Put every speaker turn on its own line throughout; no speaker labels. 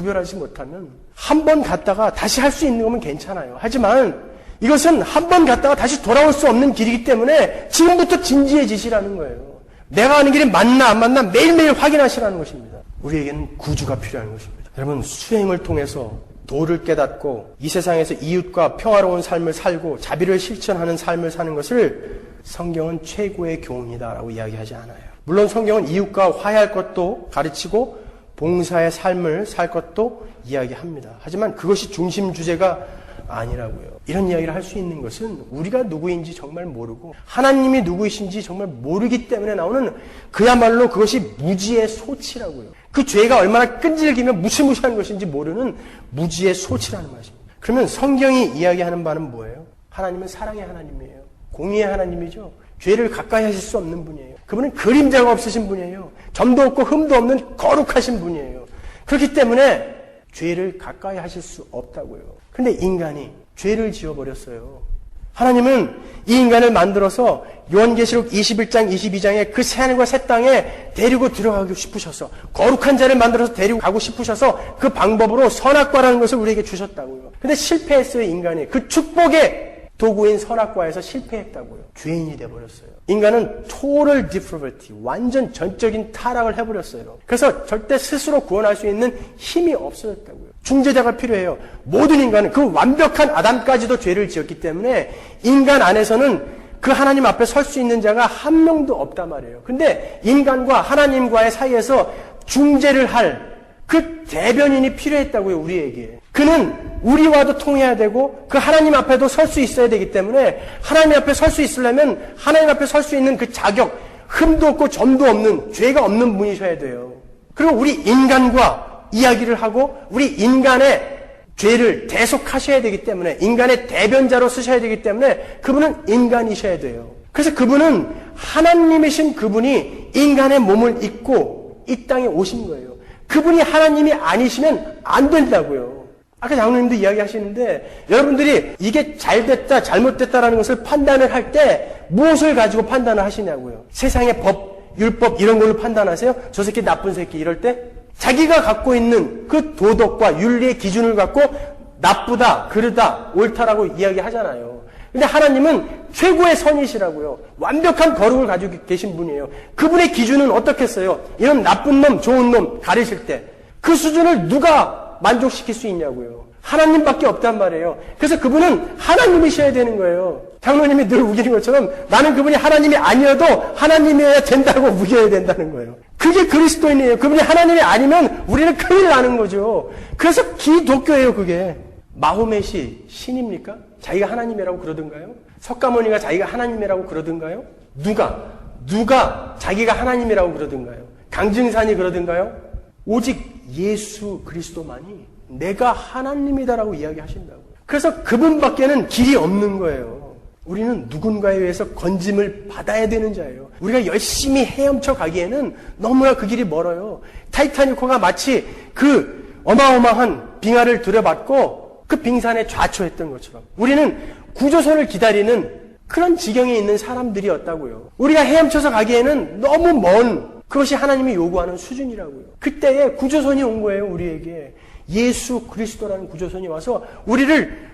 구별하지 못하면 한 번 갔다가 다시 할 수 있는 거면 괜찮아요. 하지만 이것은 한 번 갔다가 다시 돌아올 수 없는 길이기 때문에 지금부터 진지해지시라는 거예요. 내가 가는 길이 맞나 안 맞나 매일매일 확인하시라는 것입니다. 우리에게는 구주가 필요한 것입니다. 여러분, 수행을 통해서 도를 깨닫고 이 세상에서 이웃과 평화로운 삶을 살고 자비를 실천하는 삶을 사는 것을 성경은 최고의 교훈이다라고 이야기하지 않아요. 물론 성경은 이웃과 화해할 것도 가르치고 봉사의 삶을 살 것도 이야기합니다. 하지만 그것이 중심 주제가 아니라고요. 이런 이야기를 할 수 있는 것은 우리가 누구인지 정말 모르고 하나님이 누구이신지 정말 모르기 때문에 나오는 그야말로 그것이 무지의 소치라고요. 그 죄가 얼마나 끈질기며 무시무시한 것인지 모르는 무지의 소치라는 말입니다. 그러면 성경이 이야기하는 바는 뭐예요? 하나님은 사랑의 하나님이에요. 공의의 하나님이죠. 죄를 가까이 하실 수 없는 분이에요. 그분은 그림자가 없으신 분이에요. 점도 없고 흠도 없는 거룩하신 분이에요. 그렇기 때문에 죄를 가까이 하실 수 없다고요. 그런데 인간이 죄를 지어버렸어요. 하나님은 이 인간을 만들어서 요한계시록 21장 22장에 그 새하늘과 새 땅에 데리고 들어가고 싶으셔서 거룩한 자를 만들어서 데리고 가고 싶으셔서 그 방법으로 선악과라는 것을 우리에게 주셨다고요. 근데 실패했어요. 인간이 그 축복의 도구인 선악과에서 실패했다고요. 죄인이 돼버렸어요. 인간은 total depravity, 완전 전적인 타락을 해버렸어요. 그래서 절대 스스로 구원할 수 있는 힘이 없어졌다고요. 중재자가 필요해요. 모든 인간은 그 완벽한 아담까지도 죄를 지었기 때문에 인간 안에서는 그 하나님 앞에 설 수 있는 자가 한 명도 없단 말이에요. 근데 인간과 하나님과의 사이에서 중재를 할 그 대변인이 필요했다고요. 우리에게. 그는 우리와도 통해야 되고 그 하나님 앞에도 설 수 있어야 되기 때문에 하나님 앞에 설 수 있으려면 하나님 앞에 설 수 있는 그 자격, 흠도 없고 점도 없는 죄가 없는 분이셔야 돼요. 그리고 우리 인간과 이야기를 하고 우리 인간의 죄를 대속하셔야 되기 때문에 인간의 대변자로 쓰셔야 되기 때문에 그분은 인간이셔야 돼요. 그래서 그분은 하나님이신 그분이 인간의 몸을 입고 이 땅에 오신 거예요. 그분이 하나님이 아니시면 안 된다고요. 아까 장로님도 이야기하시는데 여러분들이 이게 잘됐다 잘못됐다라는 것을 판단을 할 때 무엇을 가지고 판단을 하시냐고요. 세상의 법, 율법 이런 걸로 판단하세요? 저 새끼 나쁜 새끼 이럴 때? 자기가 갖고 있는 그 도덕과 윤리의 기준을 갖고 나쁘다, 그르다, 옳다라고 이야기하잖아요. 근데 하나님은 최고의 선이시라고요. 완벽한 거룩을 가지고 계신 분이에요. 그분의 기준은 어떻겠어요? 이런 나쁜 놈, 좋은 놈 가르칠 때 그 수준을 누가 만족시킬 수 있냐고요. 하나님밖에 없단 말이에요. 그래서 그분은 하나님이셔야 되는 거예요. 장로님이 늘 우기는 것처럼 나는 그분이 하나님이 아니어도 하나님이어야 된다고 우겨야 된다는 거예요. 그게 그리스도인이에요. 그분이 하나님이 아니면 우리는 큰일 나는 거죠. 그래서 기독교예요, 그게. 마호멧이 신입니까? 자기가 하나님이라고 그러던가요? 석가모니가 자기가 하나님이라고 그러던가요? 누가 자기가 하나님이라고 그러던가요? 강증산이 그러던가요? 오직 예수 그리스도만이 내가 하나님이다라고 이야기하신다고요. 그래서 그분밖에는 길이 없는 거예요. 우리는 누군가에 의해서 건짐을 받아야 되는 자예요. 우리가 열심히 헤엄쳐 가기에는 너무나 그 길이 멀어요. 타이타닉호가 마치 그 어마어마한 빙하를 들여받고 그 빙산에 좌초했던 것처럼 우리는 구조선을 기다리는 그런 지경에 있는 사람들이었다고요. 우리가 헤엄쳐서 가기에는 너무 먼 그것이 하나님이 요구하는 수준이라고요. 그때에 구조선이 온 거예요. 우리에게. 예수 그리스도라는 구조선이 와서 우리를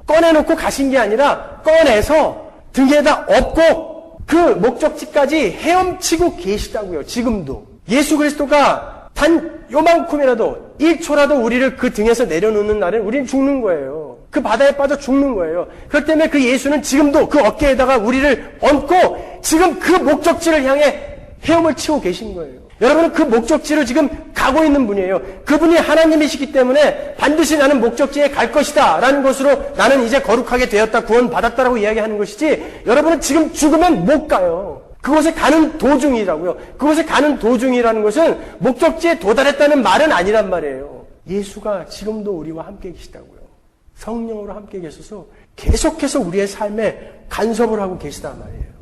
꺼내놓고 가신 게 아니라 꺼내서 등에다 업고 그 목적지까지 헤엄치고 계시다고요. 지금도. 예수 그리스도가 단 요만큼이라도 1초라도 우리를 그 등에서 내려놓는 날은 우리는 죽는 거예요. 그 바다에 빠져 죽는 거예요. 그렇기 때문에 그 예수는 지금도 그 어깨에다가 우리를 얹고 지금 그 목적지를 향해 헤엄을 치고 계신 거예요. 여러분은 그 목적지를 지금 가고 있는 분이에요. 그분이 하나님이시기 때문에 반드시 나는 목적지에 갈 것이다 라는 것으로 나는 이제 거룩하게 되었다, 구원받았다라고 이야기하는 것이지 여러분은 지금 죽으면 못 가요. 그곳에 가는 도중이라고요. 그곳에 가는 도중이라는 것은 목적지에 도달했다는 말은 아니란 말이에요. 예수가 지금도 우리와 함께 계시다고요. 성령으로 함께 계셔서 계속해서 우리의 삶에 간섭을 하고 계시단 말이에요.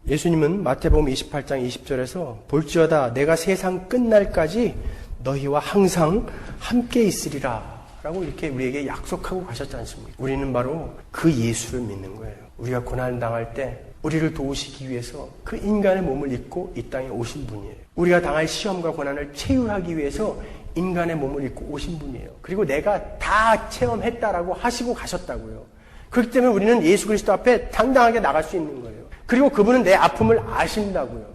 예수님은 마태복음 28장 20절에서 볼지어다 내가 세상 끝날까지 너희와 항상 함께 있으리라 라고 이렇게 우리에게 약속하고 가셨지 않습니까? 우리는 바로 그 예수를 믿는 거예요. 우리가 고난을 당할 때 우리를 도우시기 위해서 그 인간의 몸을 입고 이 땅에 오신 분이에요. 우리가 당할 시험과 고난을 체휼하기 위해서 인간의 몸을 입고 오신 분이에요. 그리고 내가 다 체험했다라고 하시고 가셨다고요. 그렇기 때문에 우리는 예수 그리스도 앞에 당당하게 나갈 수 있는 거예요. 그리고 그분은 내 아픔을 아신다고요.